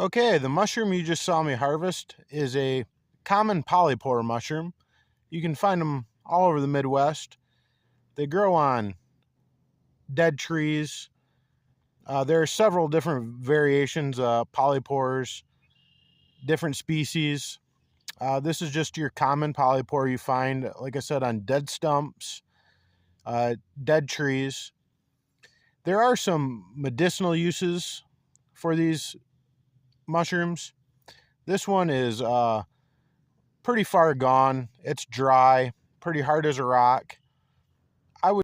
Okay, the mushroom you just saw me harvest is a common polypore mushroom. You can find them all over the Midwest. They grow on dead trees. There are several different variations, polypores, different species. This is just your common polypore you find, like I said, on dead stumps, dead trees. There are some medicinal uses for these mushrooms. This one is pretty far gone. It's dry, pretty hard as a rock.